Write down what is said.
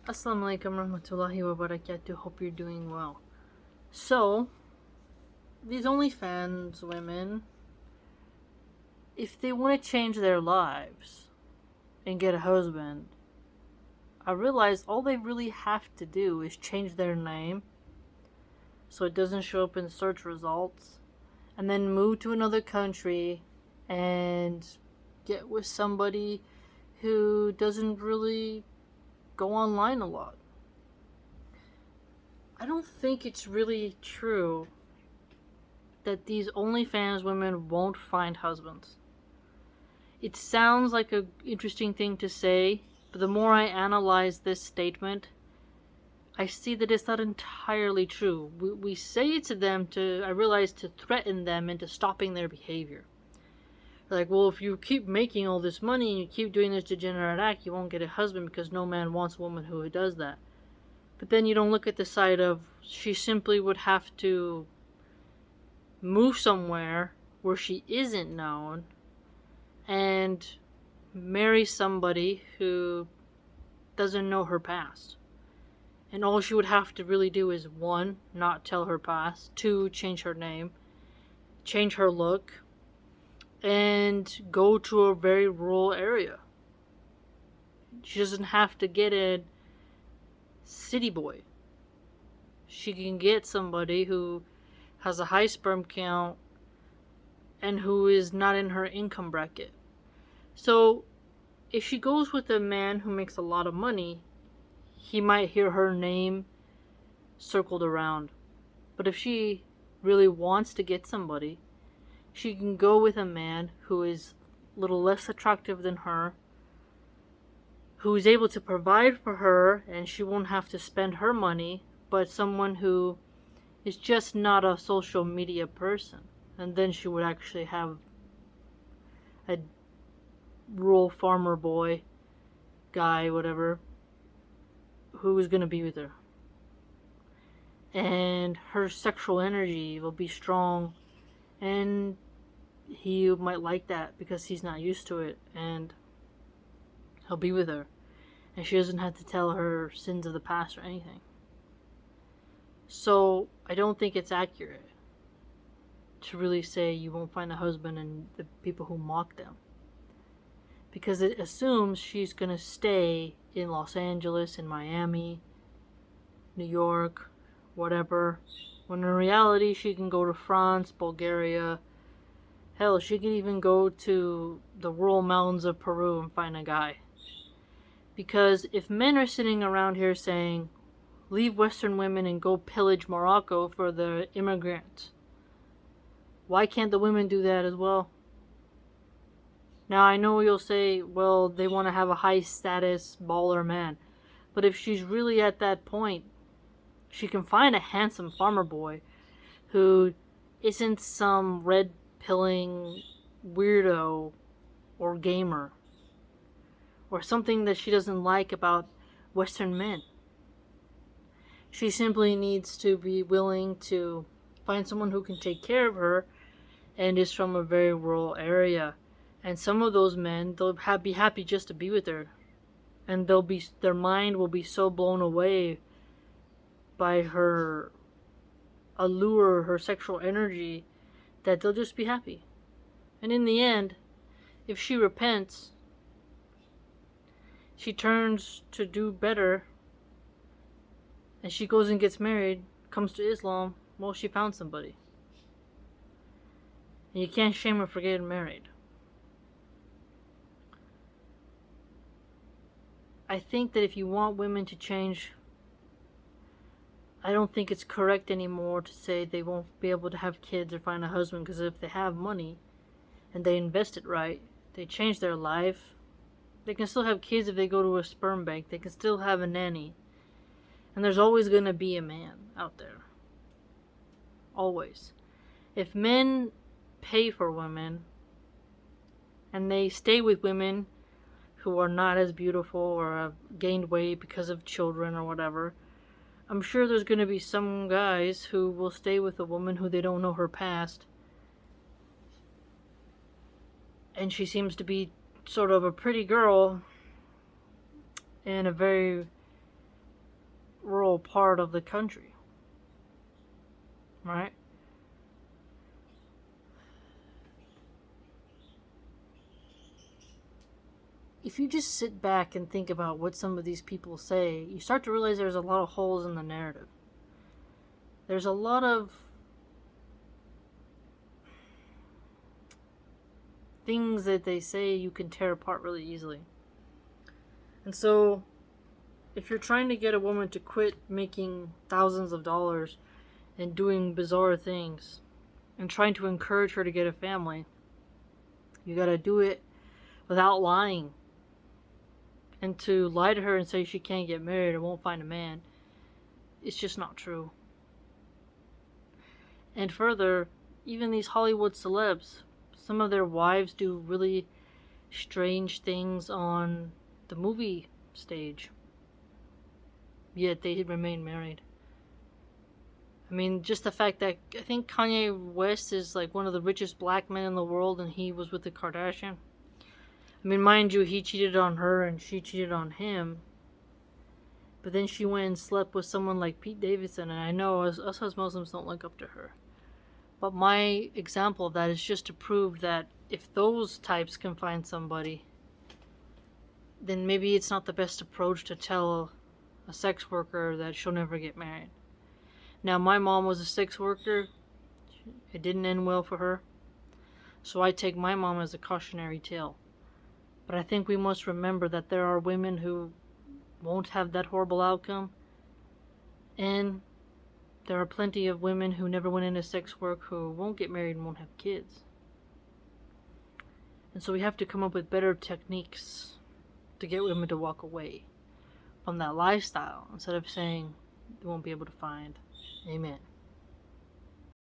Assalamu alaikum warahmatullahi wabarakatuh. Hope you're doing well. So, these OnlyFans women, if they want to change their lives and get a husband, I realized all they really have to do is change their name so it doesn't show up in search results, and then move to another country and get with somebody who doesn't really go online a lot. I don't think it's really true that these OnlyFans women won't find husbands. It sounds like an interesting thing to say, but the more I analyze this statement, I see that it's not entirely true. We say it to them I realize, to threaten them into stopping their behavior. Like, well, if you keep making all this money and you keep doing this degenerate act, you won't get a husband because no man wants a woman who does that. But then you don't look at the side of she simply would have to move somewhere where she isn't known and marry somebody who doesn't know her past. And all she would have to really do is 1, not tell her past, 2, change her name, change her look, and go to a very rural area. She doesn't have to get a city boy. She can get somebody who has a high sperm count and who is not in her income bracket. So, if she goes with a man who makes a lot of money, he might hear her name circled around. But if she really wants to get somebody, she can go with a man who is a little less attractive than her, who is able to provide for her and she won't have to spend her money, but someone who is just not a social media person. And then she would actually have a rural farmer boy, guy, whatever, who is going to be with her. And her sexual energy will be strong, and he might like that because he's not used to it, and he'll be with her. And she doesn't have to tell her sins of the past or anything. So, I don't think it's accurate to really say you won't find a husband in the people who mock them. Because it assumes she's going to stay in Los Angeles, in Miami, New York, whatever. When in reality, she can go to France, Bulgaria. Hell, she can even go to the rural mountains of Peru and find a guy. Because if men are sitting around here saying, leave Western women and go pillage Morocco for the immigrants, why can't the women do that as well? Now, I know you'll say, well, they want to have a high status baller man. But if she's really at that point, she can find a handsome farmer boy who isn't some red pilling weirdo or gamer or something that she doesn't like about Western men. She simply needs to be willing to find someone who can take care of her and is from a very rural area. And some of those men, they'll be happy just to be with her. And their mind will be so blown away by her allure, her sexual energy, that they'll just be happy. And in the end, if she repents, she turns to do better, and she goes and gets married, comes to Islam, well, she found somebody. And you can't shame her for getting married. I think that if you want women to change, I don't think it's correct anymore to say they won't be able to have kids or find a husband, because if they have money and they invest it right, they change their life, they can still have kids if they go to a sperm bank, they can still have a nanny. And there's always going to be a man out there. Always. If men pay for women and they stay with women who are not as beautiful or have gained weight because of children or whatever, I'm sure there's going to be some guys who will stay with a woman who they don't know her past, and she seems to be sort of a pretty girl in a very rural part of the country, right? If you just sit back and think about what some of these people say, you start to realize there's a lot of holes in the narrative. There's a lot of things that they say you can tear apart really easily. And so, if you're trying to get a woman to quit making thousands of dollars and doing bizarre things and trying to encourage her to get a family, you gotta do it without lying. And to lie to her and say she can't get married or won't find a man, it's just not true. And further, even these Hollywood celebs, some of their wives do really strange things on the movie stage, yet they remain married. I mean, just the fact that I think Kanye West is like one of the richest black men in the world, and he was with the Kardashian. I mean, mind you, he cheated on her and she cheated on him. But then she went and slept with someone like Pete Davidson, and I know us as Muslims don't look up to her. But my example of that is just to prove that if those types can find somebody, then maybe it's not the best approach to tell a sex worker that she'll never get married. Now, my mom was a sex worker. It didn't end well for her. So I take my mom as a cautionary tale. But I think we must remember that there are women who won't have that horrible outcome. And there are plenty of women who never went into sex work who won't get married and won't have kids. And so we have to come up with better techniques to get women to walk away from that lifestyle instead of saying they won't be able to find. Amen.